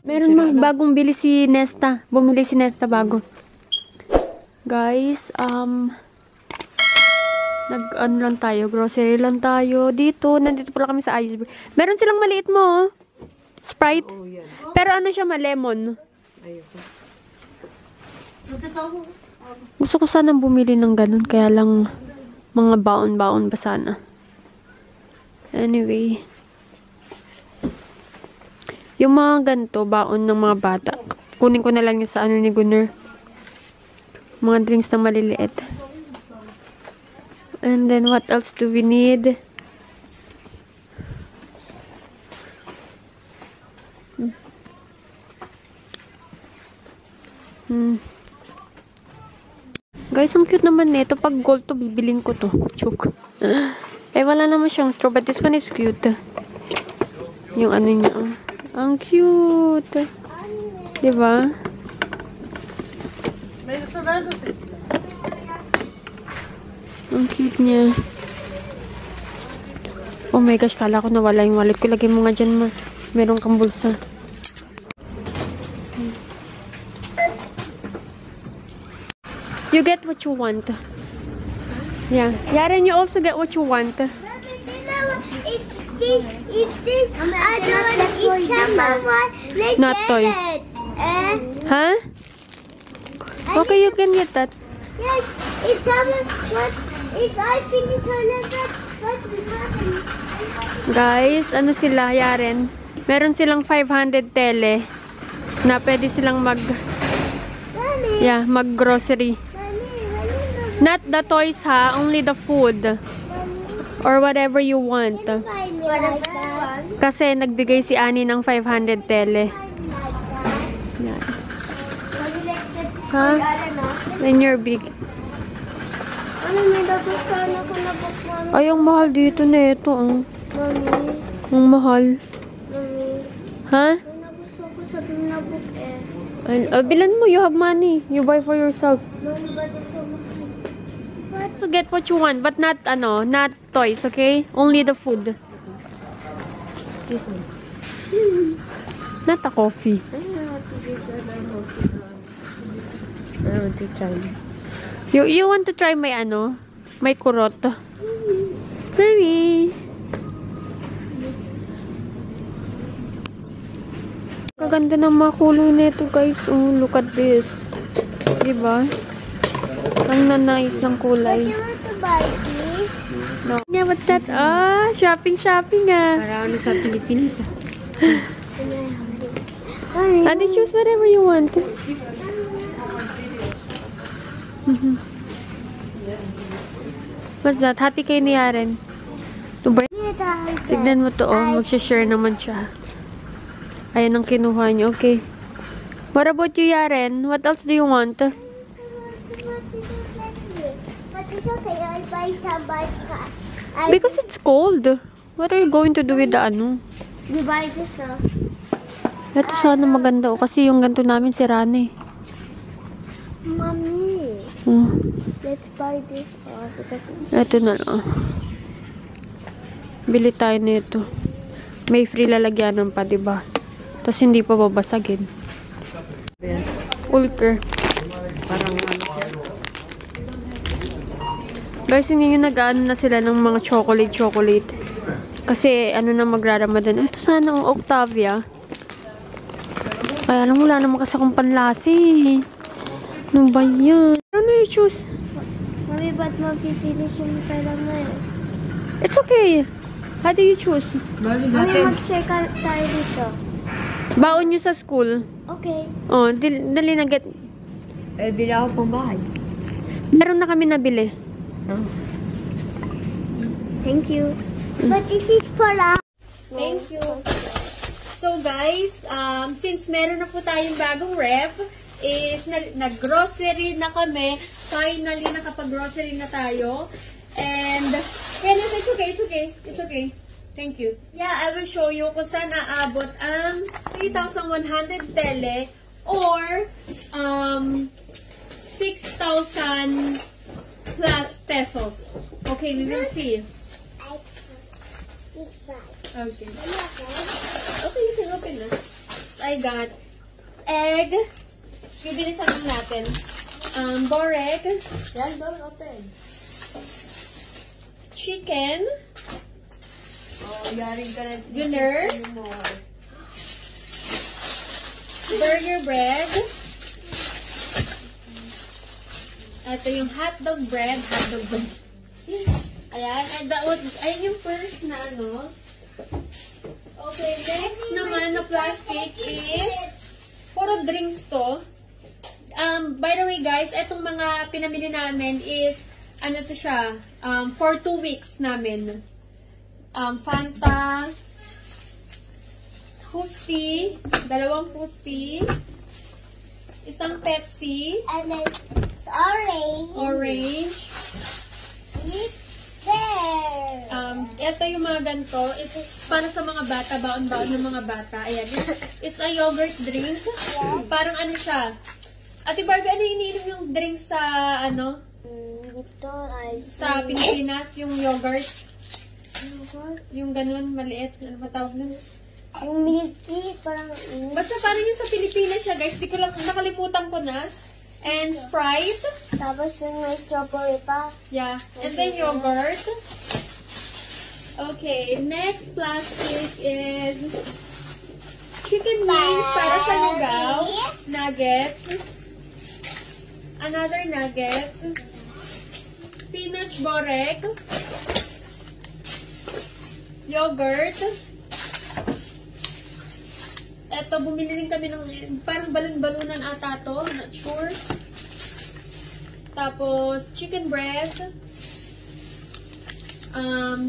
Meron bagong bili si Nesta. Bumili si Nesta bago. Guys, ano lang tayo, grocery lang tayo. Dito, nandito pala kami sa Iceberg. Meron silang maliit mo, Sprite. Pero ano siya, lemon. Gusto ko sanang bumili ng ganun, kaya lang mga baon-baon pa sana. Anyway. Yung mga ganito, baon ng mga bata. Kunin ko na lang yung sa ano ni Gunner. Mga drinks na maliliit. And then, what else do we need? Guys, ang cute naman nito. Pag gold to, bibilin ko to. Chuk. Eh, wala naman siyang straw, but this one is cute. Yung ano niya. Ang cute. Diba? Ang cute niya. Oh my gosh, kala ko nawala yung wallet ko. Lagay mo nga dyan, meron kang bulsa. You get what you want. Yeah. Yaren, you also get what you want. Not toy. Huh? Okay, you can get that. Yes, if I finish all of that, what will happen? Guys, ano sila, Yaren? Meron silang 500 tele na pwede silang mag-grocery. Not the toys ha, only the food. Or whatever you want. Kasi nagbigay si Annie ng 500 tele. Yan. Ha? And you're big. Ay, ang mahal dito na ito. Ang mahal. Ha? Bilan mo, you have money. You buy for yourself. So get what you want, but not toys, okay? Only the food. Not a coffee. I want to try. You want to try my my kurot? Baby. Kaganda ng mga kulay nito, guys. Oh, look at this. Diba? Ang nice ng kulay. No. Yeah, what's that? Ah, shopping ah. Parang sa Pilipinas. And choose whatever you want. What's that? Hati kayo ni Yaren. Tignan mo to, oh. Mag-share naman siya. Ayan ang kinuha niyo. Okay. What about you, Yaren? What else do you want? But it's okay, I'll buy some Because it's cold. What are you going to do with the You buy this, Ito sana maganda, oh. Kasi yung ganito namin sira na eh. Mommy. Let's buy this because Ito na lang. Bili tayo nito. May free lalagyanan pa, diba? Tapos hindi pa babasagin. Ulker. Parang Guys, hindi nyo nag-ano na sila ng mga chocolate. Kasi na magraramadan. Ito sana ang Octavia. Kaya lang wala naman kasi akong panlasi. Ano ba yan? Ano you choose? Mommy, ba't mapipinish yung pera mo eh? It's okay. How do you choose? Mommy, mag-share tayo dito. Baon nyo sa school. Okay. Oh, dali na get. bili ako pang bahay. Meron na kami nabili. Thank you. But this is for us. Thank you. So guys, since meron na po tayong bagong ref, is nag-grocery na kami. Finally, nakapag-grocery na tayo. And, it's okay. Thank you. Yeah, I will show you kung saan aabot ang 3,100 tele or 6,000 plus pesos. Okay, we will see. Okay. Okay, you can open na. Next, I got egg. Bibilisan lang natin. Borek. Yan, don't open. Chicken. Oh, yaring ka na. Dinner. Burger bread. Ito yung hotdog bread. Hotdog bread. Ayan. And that was, ayan yung first na ano. Okay, next naman na plastic is puro drinks to. By the way guys, etong mga pinamili namin is, ano to siya, for 2 weeks namin. Fanta, Fusti, 2 Fusti, isang Pepsi, And then orange. orange, There. ito yung mga ganito, ito para sa mga bata, baon-baon ng mga bata. Ayan, it's a yogurt drink. Parang ano siya. Ate Barbie, ano yung iniinom yung drink sa, ano, Dito ay sa Pilipinas, yung yogurt? Yung ganun, maliit. Ano ba tawag nun? yung milky, parang Basta parang yung sa Pilipinas siya, guys. Di ko lang, nakalimutan ko na. And Sprite. tapos yung may strawberry pa. Yeah. And then yogurt. Okay. Next plastic is chicken wings para sa lugaw. Nuggets. Another nuggets. Spinach borek. Yogurt. Eto, bumili rin kami ng parang balon-balunan ata to. Not sure. Tapos, chicken breast.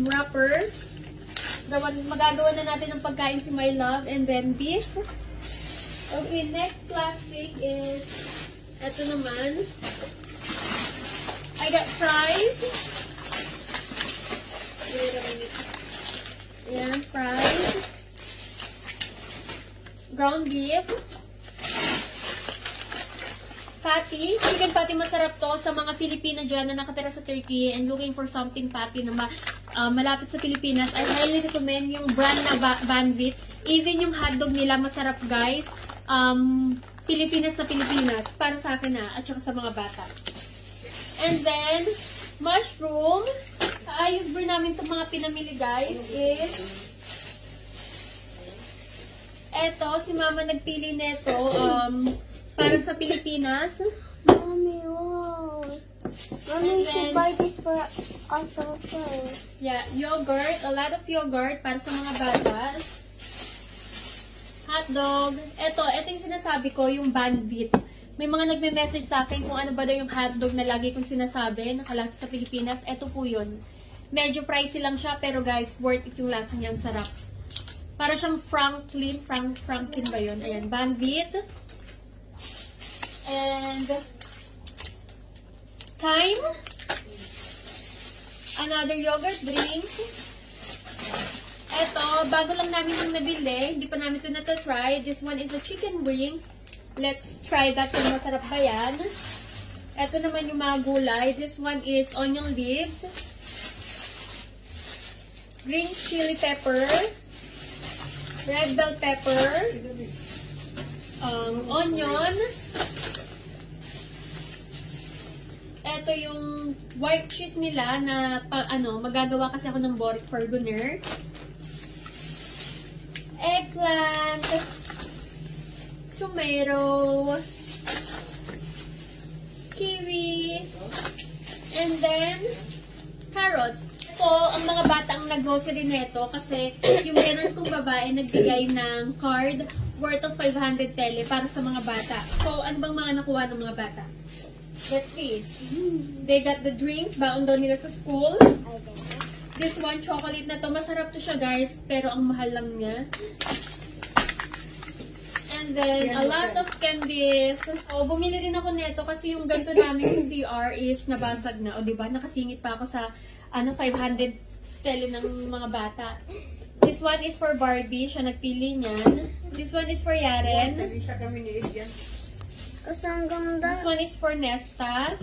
Wrapper. Magagawa na natin ng pagkain si My Love. And then, beef. Okay, next plastic is eto naman. I got fries. Wait a minute. Ayan, fries. Ground beef. Patty. Chicken patty, masarap to sa mga Pilipina dyan na nakatira sa Turkey and looking for something patty na malapit sa Pilipinas. I highly recommend yung brand na Banvit. Even yung hotdog nila, masarap guys. Pilipinas na Pilipinas. Para sa akin na, at saka sa mga bata. And then, mushroom. Ayos ba namin itong mga pinamili guys is eto, si Mama nagpili nito para sa Pilipinas. Mommy, wow. Mommy, you should buy this for us also. Yeah, yogurt. A lot of yogurt para sa mga bata. Hotdog. Ito yung sinasabi ko, yung Banvit. May mga nagme-message sa akin kung ano ba daw yung hotdog na lagi kong sinasabi, nakalasa sa Pilipinas. Ito po yun. Medyo pricey lang siya, pero guys, worth it yung lasa niya. Ang sarap. Para siyang Franklin ba yun? Ayan, Banvit. And Time. Another yogurt drink. Eto, bago lang namin yung nabili. Hindi pa namin ito na-try. This one is the chicken wings. Let's try that kung masarap ba yan. Eto naman yung mga gulay. This one is onion leaves. Green chili pepper. Red bell pepper, onion, eto yung white cheese nila na magagawa kasi ako ng borek for dinner. Eggplant, tomato, kiwi, and then carrots. Po, ang mga bata ang nag-grocery neto kasi yung meron kong babae nagbigay ng card worth of 500 tele para sa mga bata. So, ano bang mga nakuha ng mga bata? Let's see. They got the drinks, baon daw nila sa school. This one, chocolate na to. Masarap to siya guys, pero ang mahal lang niya. And then, a lot of candies. O, bumili rin ako neto kasi yung ganito namin sa CR is nabasag na. O, diba? Nakasingit pa ako sa 500 tele ng mga bata. This one is for Barbie. Siya nagpili niyan. This one is for Yaren. Kasi ang ganda. This one is for Nesta.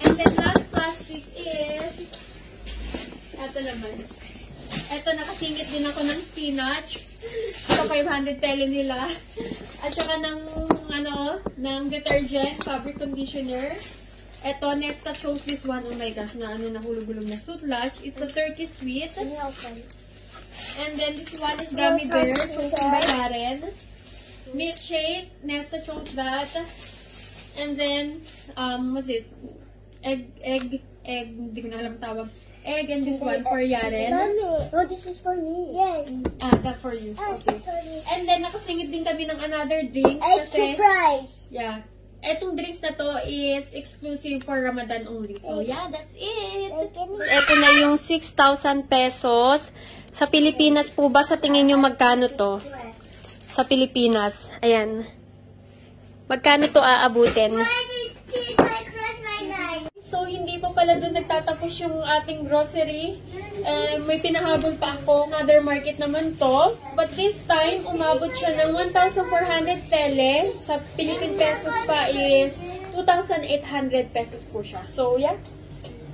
And then last plastic is ito naman. Eto, nakasingit din ako ng spinach. Sa 500 tele nila. At saka ng, ng detergent, fabric conditioner. Eto, Nesta chose this one. Oh my gosh, nahulog-hulog na Sootlash. It's a turkey sweet. And then this one is gummy bear, chosen by Karen. Milkshake, Nesta chose that. And then, what's it? Egg, hindi ko na alam tawag. Egg, and this one for Yaren. Mommy. Oh, this is for me. Yes. That for you. Okay. And then, nakasingit din kami ng another drinks. Egg Kasi, surprise. yeah. Etong drinks na to is exclusive for Ramadan only. So, yeah, that's it. Ito na yung 6,000 pesos. Sa Pilipinas po ba, sa tingin nyo magkano to? Sa Pilipinas. Ayan. Magkano to aabutin? So, hindi pa pala doon nagtatapos yung ating grocery. May pinahabol pa ako. Another market naman to. But this time, umabot siya ng 1,400 tele. Sa Philippine pesos pa is 2,800 pesos po siya. So, yeah.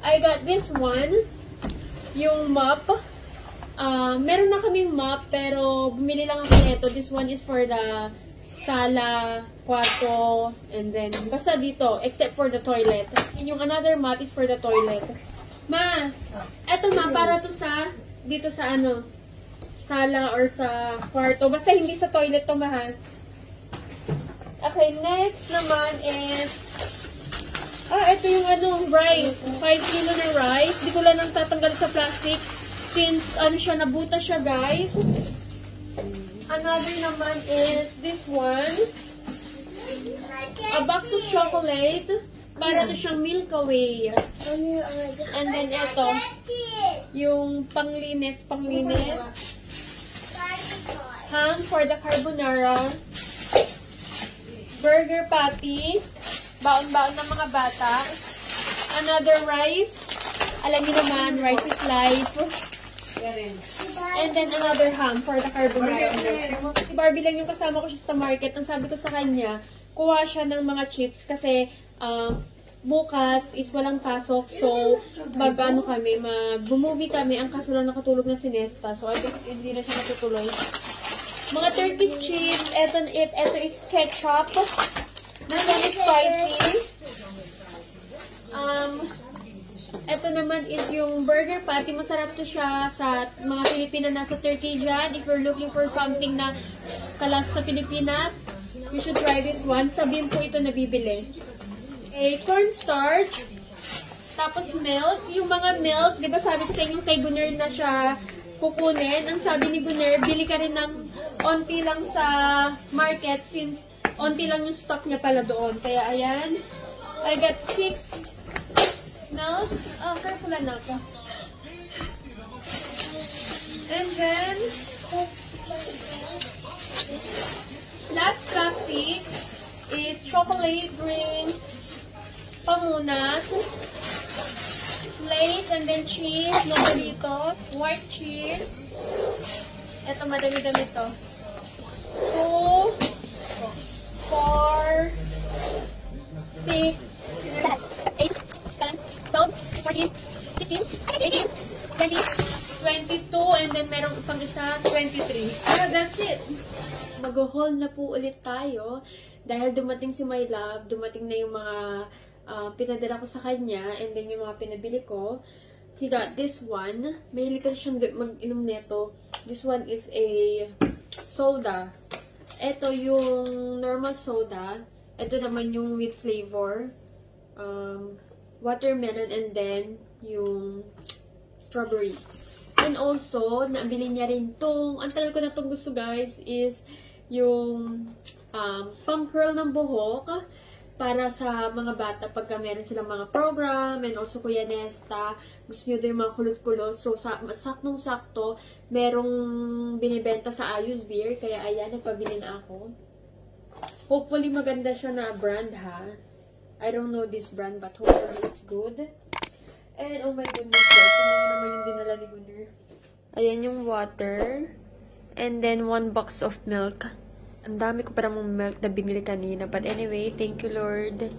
I got this one. Yung mop. Meron na kaming mop, pero bumili lang ako nito. This one is for the sala, kwarto, and then, basta dito, except for the toilet. And yung another mop is for the toilet. Ma, eto ma, para to sa, dito sa sala or sa kwarto. Basta hindi sa toilet to, mahal. Okay, next naman is, ito yung rice. 5 kilo na rice. Di ko lang nang tatanggal sa plastic. Since, nabuta siya, guys. Another naman is this one. A box of chocolate. Para to siyang Milky Way. And then ito, yung panglinis. Ham for the carbonara. Burger patty. Baon-baon ng mga bata. Another rice. Alam niyo naman, rice is life. And then another ham for the carbonara. Si Barbie lang yung kasama ko siya sa market. Ang sabi ko sa kanya, kuha siya ng mga chips kasi bukas is walang pasok. So, mag-movie kami. Ang kaso lang nakatulog na si Nesta. So, I think hindi na siya natutuloy. Mga Turkish chips. Ito is ketchup. Nasan is spicy. Ito naman is yung burger patty. Masarap to siya sa mga Pilipina nasa Turkey dyan. If you're looking for something na kalas sa Pilipinas, you should try this one. Sa Bim po ito nabibili. Cornstarch. Tapos milk. Yung mga milk, di ba sabi ko sa inyo kay Gunner na siya kukunin. Ang sabi ni Gunner, bili ka rin ng onti lang sa market since onti lang yung stock niya pala doon. Kaya ayan. I got 6 milk. Careful na ako. And then, last plastic is chocolate drink, pamunas, Lay's, and then cheese, no Doritos, white cheese. Ito, madami-dami to. 2, 4, 6, 8, 10, 12, 14, 16, 18, 20, 22, and then meron pang isa, 23. So, that's it. Mag-haul na po ulit tayo. Dahil dumating si My Love, dumating na yung mga pinadala ko sa kanya, and then yung mga pinabili ko. He got this one. Mahilig kasi siyang mag-inom neto. This one is a soda. Ito yung normal soda. Ito naman yung with flavor. Watermelon, and then yung strawberry. And also, nabili niya rin tong, ang tagal ko na itong gusto guys, is yung pang-curl ng buhok para sa mga bata pagka meron silang mga program, and also Kuya Nesta, gusto nyo din mga kulot-kulot. So, saktong-sakto, merong binibenta sa Ayus Beer, kaya ayan, nagpabili na ako. Hopefully, maganda siya na brand ha. I don't know this brand, but hopefully it's good. And, oh my goodness, guys. Tignan nyo naman yung dinala ni Gunner. Ayan yung water. And then, 1 box of milk. Ang dami ko parang milk na binili kanina. But anyway, thank you, Lord.